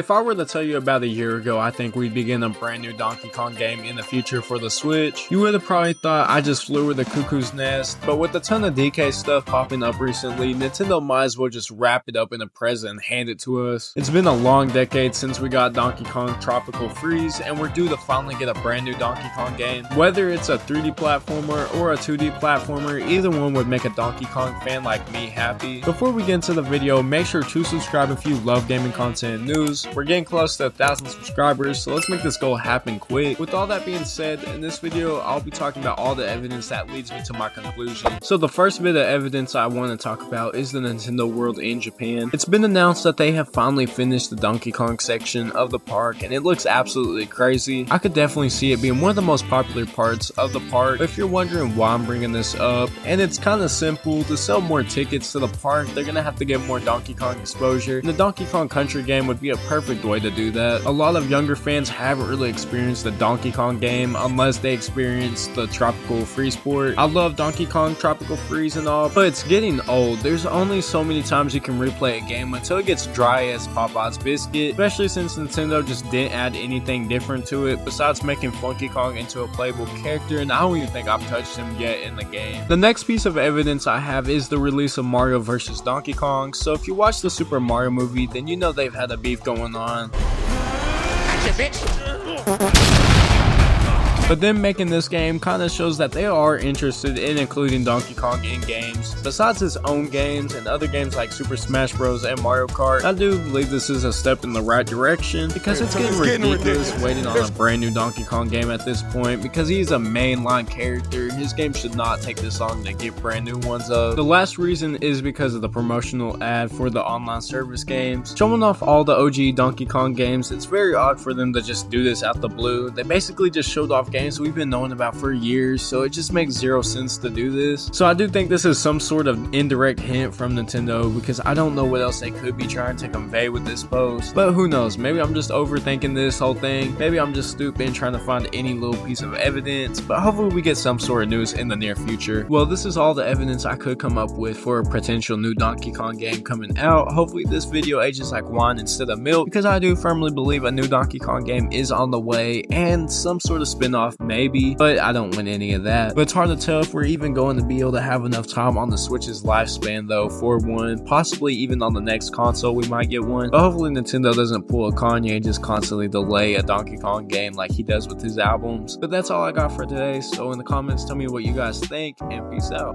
If I were to tell you about a year ago, I think we'd begin a brand new Donkey Kong game in the future for the Switch, you would have probably thought I just flew over the cuckoo's nest, but with a ton of DK stuff popping up recently, Nintendo might as well just wrap it up in a present and hand it to us. It's been a long decade since we got Donkey Kong Tropical Freeze, and we're due to finally get a brand new Donkey Kong game. Whether it's a 3D platformer or a 2D platformer, either one would make a Donkey Kong fan like me happy. Before we get into the video, make sure to subscribe if you love gaming content and news. We're getting close to 1,000 subscribers, so let's make this goal happen quick. With all that being said, in this video, I'll be talking about all the evidence that leads me to my conclusion. So the first bit of evidence I want to talk about is the Nintendo World in Japan. It's been announced that they have finally finished the Donkey Kong section of the park, and it looks absolutely crazy. I could definitely see it being one of the most popular parts of the park. But if you're wondering why I'm bringing this up, and it's kind of simple, to sell more tickets to the park, they're gonna have to get more Donkey Kong exposure, and the Donkey Kong Country game would be a perfect way to do that. A lot of younger fans haven't really experienced the Donkey Kong game unless they experienced the Tropical Freeze port. I love Donkey Kong Tropical Freeze and all, but it's getting old. There's only so many times you can replay a game until it gets dry as Popeyes biscuit, especially since Nintendo just didn't add anything different to it besides making Funky Kong into a playable character, and I don't even think I've touched him yet in the game. The next piece of evidence I have is the release of Mario vs. Donkey Kong. So if you watch the Super Mario movie, then you know they've had a beef going on. Gotcha, bitch. But them making this game kind of shows that they are interested in including Donkey Kong in games. Besides his own games and other games like Super Smash Bros. And Mario Kart, I do believe this is a step in the right direction because it's getting ridiculous waiting on a brand new Donkey Kong game at this point because he's a mainline character. His game should not take this long to get brand new ones up. The last reason is because of the promotional ad for the online service games. Showing off all the OG Donkey Kong games, it's very odd for them to just do this out the blue. They basically just showed off games we've been knowing about for years, so it just makes zero sense to do this. So I do think this is some sort of indirect hint from Nintendo because I don't know what else they could be trying to convey with this post, but who knows, maybe I'm just overthinking this whole thing, maybe I'm just stupid and trying to find any little piece of evidence, but hopefully we get some sort of news in the near future. Well, this is all the evidence I could come up with for a potential new Donkey Kong game coming out. Hopefully this video ages like wine instead of milk because I do firmly believe a new Donkey Kong game is on the way and some sort of spin-off maybe, but I don't win any of that. But it's hard to tell if we're even going to be able to have enough time on the Switch's lifespan though for one. Possibly even on the next console we might get one, but hopefully Nintendo doesn't pull a Kanye and just constantly delay a Donkey Kong game like he does with his albums. But that's all I got for today, so in the comments tell me what you guys think and peace out.